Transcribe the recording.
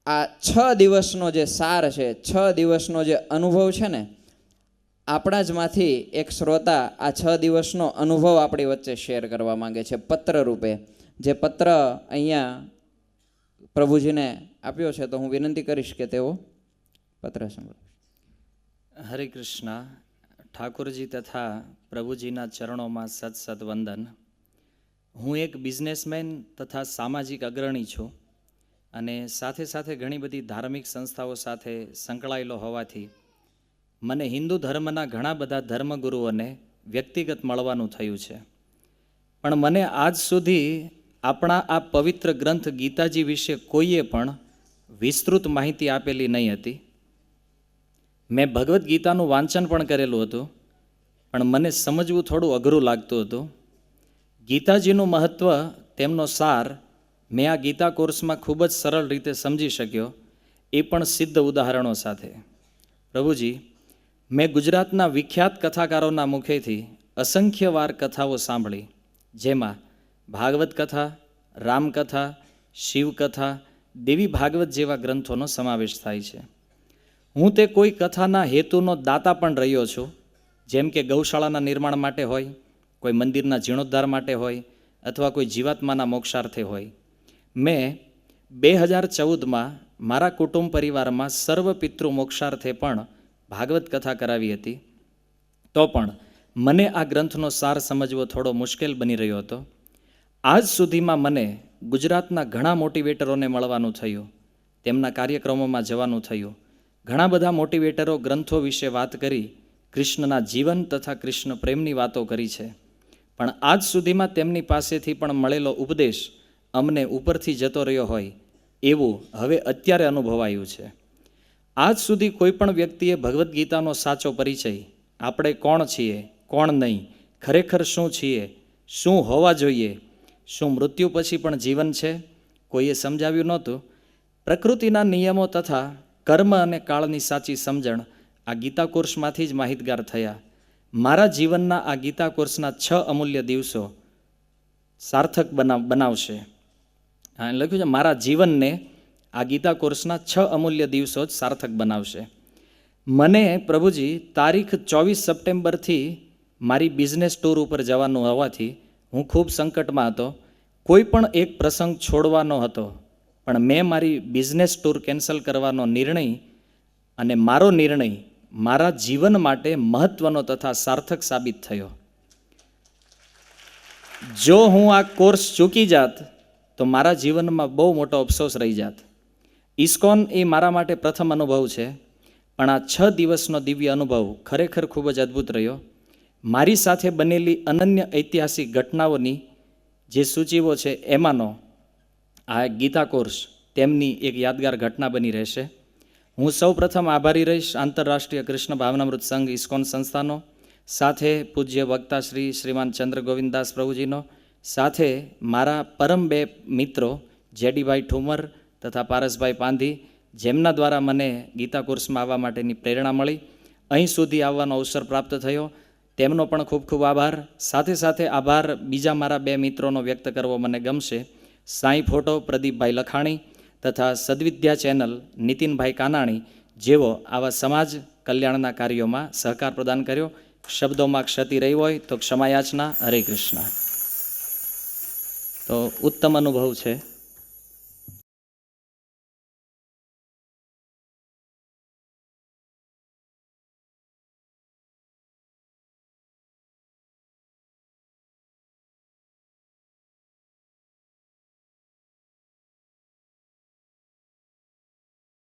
આ 6 દિવસનો જે સાર છે, 6 દિવસનો જે અનુભવ છે ને, આપણા જ માંથી એક શ્રોતા આ 6 દિવસનો અનુભવ આપણી વચ્ચે શેર કરવા માંગે છે પત્ર રૂપે. જે પત્ર અહીંયા પ્રભુજીને આપ્યો છે, તો હું વિનંતી કરીશ કે તેઓ પત્ર સંભળાવે. હરે કૃષ્ણ. ઠાકોરજી તથા પ્રભુજીના ચરણોમાં સત સત વંદન. હું એક બિઝનેસમેન તથા સામાજિક અગ્રણી છું અને સાથે સાથે ઘણી બધી ધાર્મિક સંસ્થાઓ સાથે સંકળાયેલો હોવાથી મને હિન્દુ ધર્મના ઘણા બધા ધર્મગુરુઓને વ્યક્તિગત મળવાનું થયું છે. પણ મને આજ સુધી આપણા આ પવિત્ર ગ્રંથ ગીતાજી વિશે કોઈએ પણ વિસ્તૃત માહિતી આપેલી નહીં હતી. મેં ભગવદ્ ગીતાનું વાંચન પણ કરેલું હતું, પણ મને સમજવું થોડું અઘરું લાગતું હતું. ગીતાજીનું મહત્ત્વ, તેમનો સાર મેં આ ગીતા કોર્સમાં ખૂબ જ સરળ રીતે સમજી શક્યો, એ પણ સિદ્ધ ઉદાહરણો સાથે. પ્રભુજી, મેં ગુજરાતના વિખ્યાત કથાકારોના મુખેથી અસંખ્ય વાર કથાઓ સાંભળી, જેમાં ભાગવત કથા, રામકથા, શિવકથા, દેવી ભાગવત જેવા ગ્રંથોનો સમાવેશ થાય છે. હું તે કોઈ કથાના હેતુનો દાતા પણ રહ્યો છું, જેમ કે ગૌશાળાના નિર્માણ માટે હોય, કોઈ મંદિરના જીર્ણોદ્ધાર માટે હોય, અથવા કોઈ જીવાત્માના મોક્ષાર્થે હોય. મેં 2014માં મારા કુટુંબ પરિવારમાં સર્વ પિતૃ મોક્ષાર્થે પણ ભાગવત કથા કરાવી હતી. તો પણ મને આ ગ્રંથનો સાર સમજવો થોડો મુશ્કેલ બની રહ્યો હતો. આજ સુધીમાં મને ગુજરાતના ઘણા મોટિવેટરોને મળવાનું થયું, તેમના કાર્યક્રમોમાં જવાનું થયું. ઘણા બધા મોટિવેટરો ગ્રંથો વિશે વાત કરી, કૃષ્ણના જીવન તથા કૃષ્ણ પ્રેમની વાતો કરી છે. પણ આજ સુધીમાં તેમની પાસેથી પણ મળેલો ઉપદેશ અમને ઉપરથી જતો રહ્યો હોય એવું હવે અત્યારે અનુભવાયું છે. આજ સુધી કોઈ પણ વ્યક્તિએ ભગવદ્ ગીતાનો સાચો પરિચય, આપણે કોણ છીએ, કોણ નહીં, ખરેખર શું છીએ, શું હોવા જોઈએ, શું મૃત્યુ પછી પણ જીવન છે, કોઈએ સમજાવ્યું નહોતું. પ્રકૃતિના નિયમો તથા કર્મ અને કાળની સાચી સમજણ આ ગીતા કોર્સમાંથી જ માહિતગાર થયા. મારા જીવનના આ ગીતા કોર્સના 6 અમૂલ્ય દિવસો સાર્થક બનાવશે. લખ્યું છે, મારા જીવનને આ ગીતા કોર્સના 6 અમૂલ્ય દિવસો જ સાર્થક બનાવશે. મને પ્રભુજી તારીખ 24 સપ્ટેમ્બરથી મારી બિઝનેસ ટૂર ઉપર જવાનું હોવાથી હું ખૂબ સંકટમાં હતો. કોઈ પણ એક પ્રસંગ છોડવાનો હતો, પણ મેં મારી બિઝનેસ ટૂર કેન્સલ કરવાનો નિર્ણય, અને મારો નિર્ણય મારા જીવન માટે મહત્ત્વનો તથા સાર્થક સાબિત થયો. જો હું આ કોર્સ ચૂકી જાત તો મારા જીવનમાં બહુ મોટો અફસોસ રહી જાત. ઇસ્કોન એ મારા માટે પ્રથમ અનુભવ છે, પણ આ 6 દિવસનો દિવ્ય અનુભવ ખરેખર ખૂબ જ અદ્ભુત રહ્યો. મારી સાથે બનેલી અનન્ય ઐતિહાસિક ઘટનાઓની જે સૂચિઓ છે, એમાંનો આ ગીતા કોર્સ તેમની એક યાદગાર ઘટના બની રહેશે. હું સૌ પ્રથમ આભારી રહીશ આંતરરાષ્ટ્રીય કૃષ્ણ ભાવનામૃત સંઘ ઇસ્કોન સંસ્થાનો, સાથે પૂજ્ય વક્તા શ્રીમાન ચંદ્ર ગોવિંદદાસ પ્રભુજીનો, સાથે મારા પરમ 2 મિત્રો જેડીભાઈ ઠુમર તથા પારસભાઈ પાંધી, જેમના દ્વારા મને ગીતા કોર્સમાં આવવા માટેની પ્રેરણા મળી, અહીં સુધી આવવાનો અવસર પ્રાપ્ત થયો, તેમનો પણ ખૂબ ખૂબ આભાર. સાથે સાથે આભાર બીજા મારા 2 મિત્રોનો વ્યક્ત કરવો મને ગમશે. સાંઈ ફોટો પ્રદીપભાઈ લખાણી તથા સદવિદ્યા ચેનલ નીતિનભાઈ કાનાણી, જેઓ આવા સમાજ કલ્યાણના કાર્યોમાં સહકાર પ્રદાન કર્યો. શબ્દોમાં ક્ષતિ રહી હોય તો ક્ષમાયાચના. હરે કૃષ્ણ. તો ઉત્તમ અનુભવ છે.